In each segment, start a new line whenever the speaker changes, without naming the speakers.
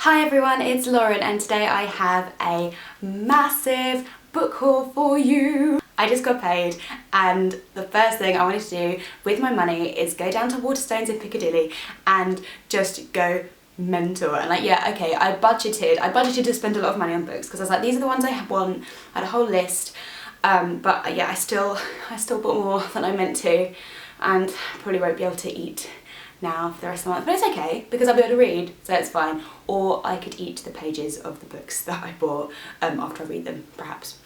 Hi everyone, it's Lauren and today I have a massive book haul for you. I just got paid and the first thing I wanted to do with my money is go down to Waterstones in Piccadilly and just go mental. And like, yeah, okay, I budgeted to spend a lot of money on books because I was like, these are the ones I want. I had a whole list, but yeah, I still bought more than I meant to and probably won't be able to eat now for the rest of the month, but it's okay because I'll be able to read, so it's fine. Or I could eat the pages of the books that I bought after I read them, perhaps.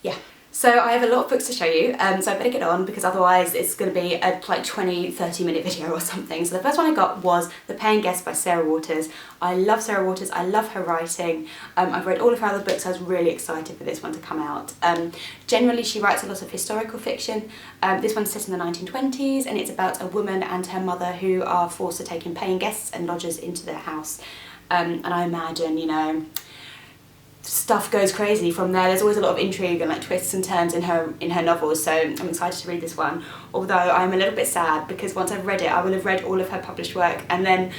Yeah. So I have a lot of books to show you, so I better get on because otherwise it's going to be a like 20-30 minute video or something. So the first one I got was The Paying Guest by Sarah Waters. I love Sarah Waters, I love her writing. I've read all of her other books, I was really excited for this one to come out. Generally she writes a lot of historical fiction. This one's set in the 1920s and it's about a woman and her mother who are forced to take in paying guests and lodgers into their house. And I imagine, you know, stuff goes crazy from there. There's always a lot of intrigue and like twists and turns in her novels, so I'm excited to read this one. Although I'm a little bit sad because once I've read it, I will have read all of her published work and then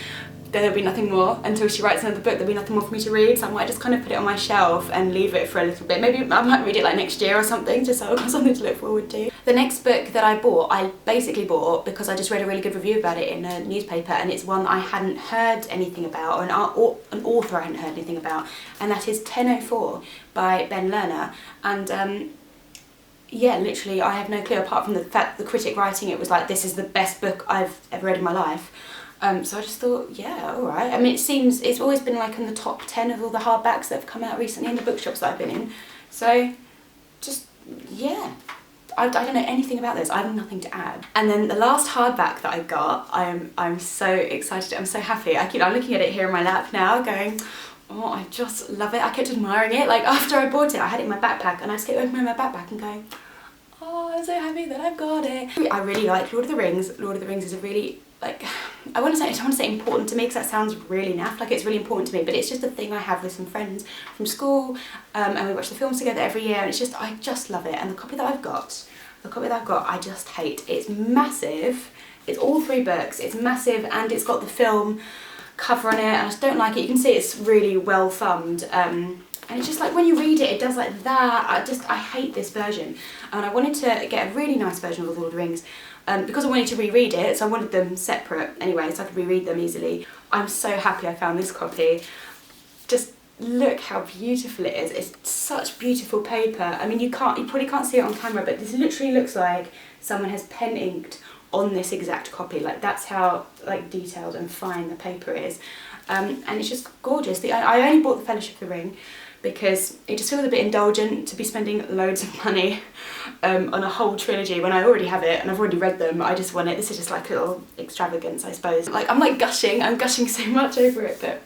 there'll be nothing more until she writes another book. There'll be nothing more for me to read, so I might just kind of put it on my shelf and leave it for a little bit. Maybe I might read it like next year or something, just so I've got something to look forward to. The next book that I basically bought because I just read a really good review about it in a newspaper, and it's one I hadn't heard anything about, or an author I hadn't heard anything about, and that is 1004 by Ben Lerner. And yeah, literally I have no clue apart from the fact that the critic writing it was like, this is the best book I've ever read in my life. So I just thought, yeah, alright. I mean, it's always been like in the top 10 of all the hardbacks that have come out recently in the bookshops that I've been in. So, just, yeah. I don't know anything about this, I have nothing to add. And then the last hardback that I got, I'm so excited, I'm so happy. I'm looking at it here in my lap now going, oh, I just love it. I kept admiring it. Like after I bought it, I had it in my backpack and I just kept opening my backpack and going, oh, I'm so happy that I've got it. I really like Lord of the Rings. Lord of the Rings is a really, like, I don't want to say important to me because that sounds really naff, like it's really important to me, but it's just a thing I have with some friends from school, and we watch the films together every year, and it's just, I just love it. And the copy that I've got, I just hate. It's massive, it's all 3 books, it's massive, and it's got the film cover on it, and I just don't like it. You can see it's really well thumbed, and it's just like when you read it, it does like that. I hate this version, and I wanted to get a really nice version of Lord of the Rings. Because I wanted to reread it, so I wanted them separate anyway, so I could reread them easily. I'm so happy I found this copy. Just look how beautiful it is. It's such beautiful paper. I mean, you probably can't see it on camera, but this literally looks like someone has pen inked on this exact copy. Like that's how like detailed and fine the paper is. And it's just gorgeous. I only bought the Fellowship of the Ring because it just feels a bit indulgent to be spending loads of money on a whole trilogy when I already have it and I've already read them. I just want it. This is just like a little extravagance, I suppose. Like I'm gushing so much over it, but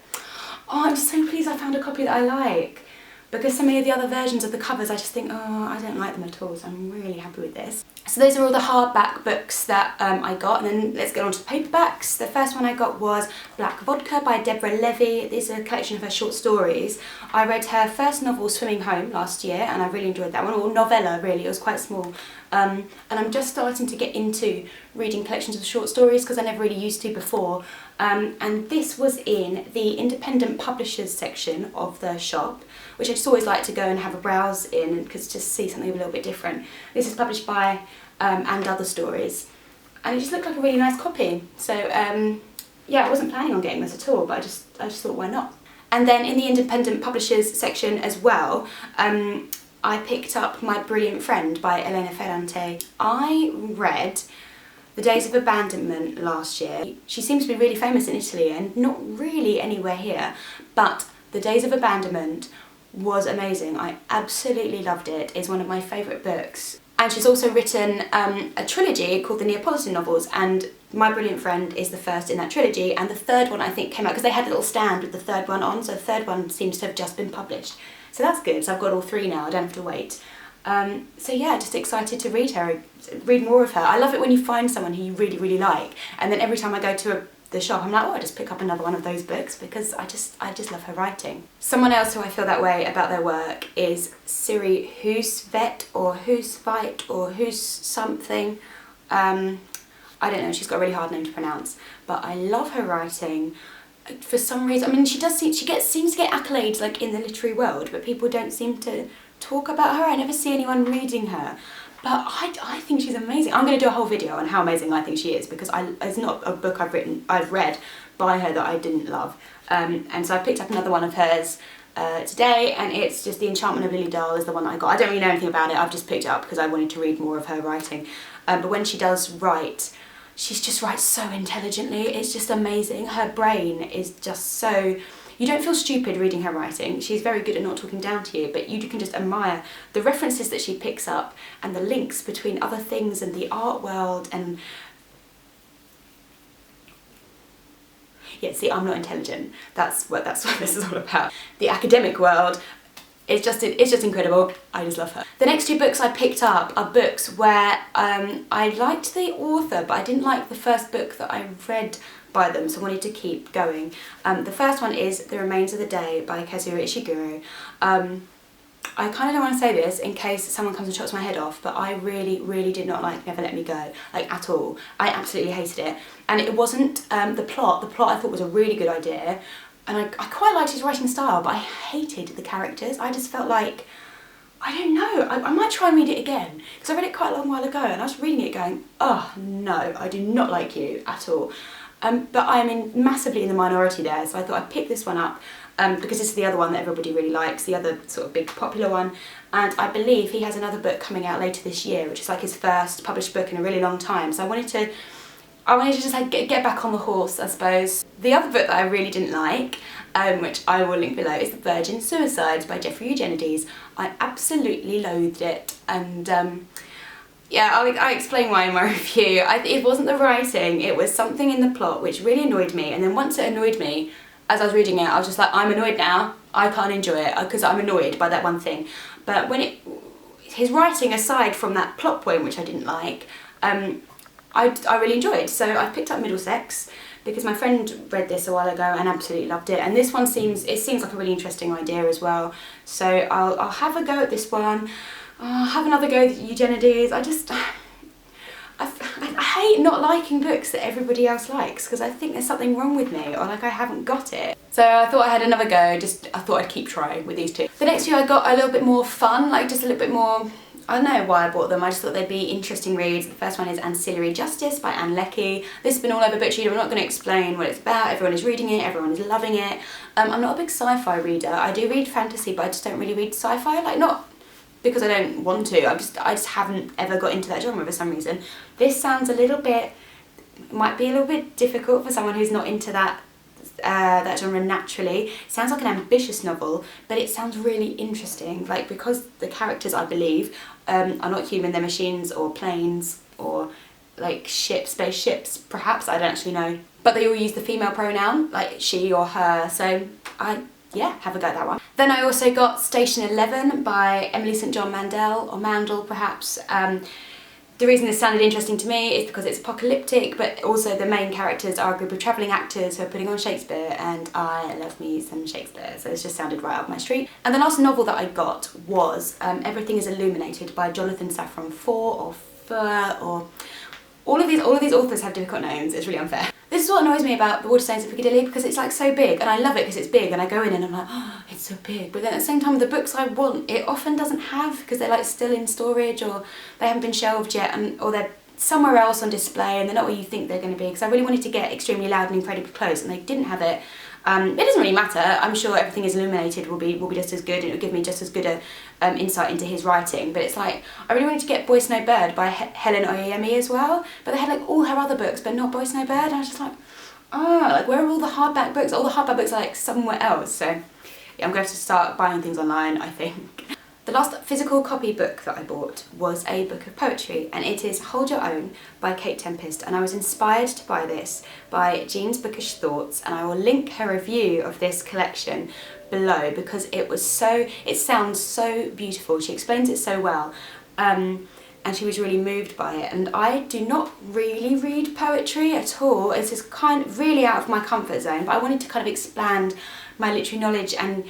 oh, I'm so pleased I found a copy that I like, because so many of the other versions of the covers I just think, oh, I don't like them at all, so I'm really happy with this. So those are all the hardback books that I got, and then let's get on to the paperbacks. The first one I got was Black Vodka by Deborah Levy. This is a collection of her short stories. I read her first novel, Swimming Home, last year, and I really enjoyed that one, or novella really, it was quite small. And I'm just starting to get into reading collections of short stories because I never really used to before. And this was in the independent publishers section of the shop, which I just always like to go and have a browse in because just see something a little bit different. This is published by And Other Stories, and it just looked like a really nice copy. So yeah, I wasn't planning on getting this at all, but I just thought, why not? And then in the independent publishers section as well, I picked up My Brilliant Friend by Elena Ferrante. I read The Days of Abandonment last year. She seems to be really famous in Italy and not really anywhere here, but The Days of Abandonment was amazing. I absolutely loved it. It's one of my favourite books. And she's also written a trilogy called the Neapolitan novels, and My Brilliant Friend is the first in that trilogy, and the third one I think came out because they had a little stand with the third one on, so the third one seems to have just been published. So that's good, so I've got all 3 now, I don't have to wait. So yeah, just excited to read more of her. I love it when you find someone who you really, really like, and then every time I go to the shop I'm like, oh, I'll just pick up another one of those books because I just love her writing. Someone else who I feel that way about their work is Siri Husvet or Husveit or Hus something. I don't know, she's got a really hard name to pronounce, but I love her writing. for some reason, I mean, she seems to get accolades like in the literary world, but people don't seem to talk about her. I never see anyone reading her. But I think she's amazing. I'm going to do a whole video on how amazing I think she is, because it's not a book I've read by her that I didn't love. And so I picked up another one of hers today, and it's just The Enchantment of Lily Dale is the one that I got. I don't really know anything about it, I've just picked it up because I wanted to read more of her writing. But when she does write, she just writes so intelligently. It's just amazing. Her brain is just so... You don't feel stupid reading her writing. She's very good at not talking down to you, but you can just admire the references that she picks up and the links between other things and the art world. And yeah, see, I'm not intelligent. That's what this is all about. The academic world, it's just incredible. I just love her. The next two books I picked up are books where I liked the author, but I didn't like the first book that I read by them, so I wanted to keep going. The first one is The Remains of the Day by Kazuo Ishiguro. I kind of don't want to say this in case someone comes and chops my head off, but I really, really did not like Never Let Me Go, like at all. I absolutely hated it. And it wasn't the plot. The plot I thought was a really good idea, and I quite liked his writing style, but I hated the characters. I just felt like, I don't know, I might try and read it again, because I read it quite a long while ago, and I was reading it going, oh no, I do not like you at all. But I'm massively in the minority there, so I thought I'd pick this one up because this is the other one that everybody really likes, the other sort of big popular one. And I believe he has another book coming out later this year, which is like his first published book in a really long time. So I wanted to just like get back on the horse, I suppose. The other book that I really didn't like, which I will link below, is The Virgin Suicides by Jeffrey Eugenides. I absolutely loathed it, and yeah, I'll explain why in my review. It wasn't the writing, it was something in the plot which really annoyed me, and then once it annoyed me, as I was reading it, I was just like, I'm annoyed now, I can't enjoy it, because I'm annoyed by that one thing. But his writing, aside from that plot point which I didn't like, I really enjoyed. So I picked up Middlesex, because my friend read this a while ago and absolutely loved it, and this one seems like a really interesting idea as well. So I'll have a go at this one. Have another go with Eugenides. I hate not liking books that everybody else likes, because I think there's something wrong with me, or like I haven't got it. So I thought I had another go, I thought I'd keep trying with these two. The next two I got a little bit more fun, like just a little bit more, I don't know why I bought them, I just thought they'd be interesting reads. The first one is Ancillary Justice by Anne Leckie. This has been all over BookTube, I'm not going to explain what it's about, everyone is reading it, everyone is loving it. I'm not a big sci-fi reader, I do read fantasy, but I just don't really read sci-fi, like not because I don't want to, I just haven't ever got into that genre for some reason. This sounds might be a little bit difficult for someone who's not into that genre naturally. It sounds like an ambitious novel, but it sounds really interesting, like because the characters, I believe, are not human, they're machines or planes or like spaceships perhaps, I don't actually know. But they all use the female pronoun, like she or her, so yeah, have a go at that one. Then I also got Station 11 by Emily St John Mandel, or Mandel perhaps. The reason this sounded interesting to me is because it's apocalyptic, but also the main characters are a group of travelling actors who are putting on Shakespeare, and I love me some Shakespeare, so this just sounded right up my street. And the last novel that I got was Everything Is Illuminated by Jonathan Safran Foer, or all of these authors have difficult names, it's really unfair. This is what annoys me about the Waterstones of Piccadilly, because it's like so big, and I love it because it's big, and I go in and I'm like, oh, it's so big. But then at the same time, the books I want, it often doesn't have, because they're like still in storage, or they haven't been shelved yet, or they're somewhere else on display, and they're not where you think they're going to be. Because I really wanted to get Extremely Loud and Incredibly Close, and they didn't have it. It doesn't really matter. I'm sure Everything Is Illuminated will be just as good, and it'll give me just as good a insight into his writing. But it's like, I really wanted to get Boy Snow Bird by Helen Oyeyemi as well, but they had like all her other books, but not Boy Snow Bird, and I was just like, oh, like where are all the hardback books? All the hardback books are like somewhere else. So yeah, I'm going to have to start buying things online, I think. The last physical copy book that I bought was a book of poetry, and it is Hold Your Own by Kate Tempest, and I was inspired to buy this by Jean's Bookish Thoughts, and I will link her review of this collection below because it sounds so beautiful. She explains it so well, and she was really moved by it. And I do not really read poetry at all. It's just kind of really out of my comfort zone, but I wanted to kind of expand my literary knowledge and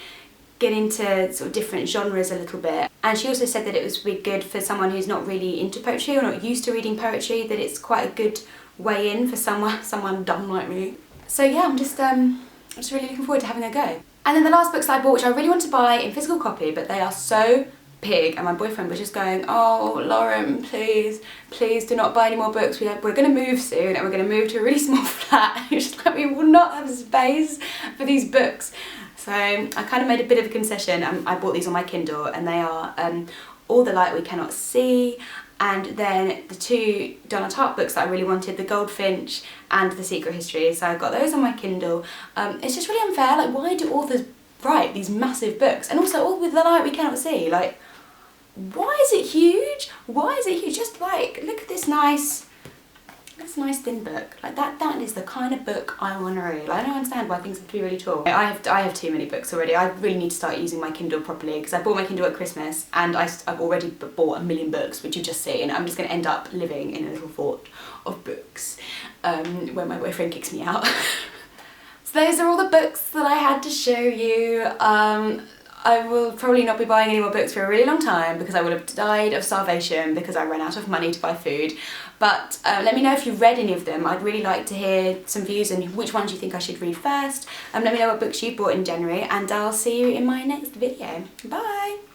get into sort of different genres a little bit. And she also said that it was really good for someone who's not really into poetry or not used to reading poetry, that it's quite a good way in for someone dumb like me. So yeah, I'm just just really looking forward to having a go. And then the last books that I bought, which I really want to buy in physical copy, but they are so big, and my boyfriend was just going, oh Lauren, please do not buy any more books, we're going to move soon and we're going to move to a really small flat. He was just like, we will not have space for these books. So I kind of made a bit of a concession, and I bought these on my Kindle, and they are All the Light We Cannot See, and then the two Donna Tartt books that I really wanted, The Goldfinch and The Secret History. So I got those on my Kindle. It's just really unfair, like why do authors write these massive books? And also All the Light We Cannot See, like why is it huge? Why is it huge? Just like, look at this nice thin book. Like that is the kind of book I want to read. I don't understand why things have to be really tall. I have too many books already. I really need to start using my Kindle properly, because I bought my Kindle at Christmas and I've already bought 1 million books, which you've just seen. I'm just going to end up living in a little fort of books when my boyfriend kicks me out. So those are all the books that I had to show you. I will probably not be buying any more books for a really long time, because I will have died of starvation because I ran out of money to buy food. But let me know if you've read any of them. I'd really like to hear some views on which ones you think I should read first. Let me know what books you bought in January, and I'll see you in my next video. Bye!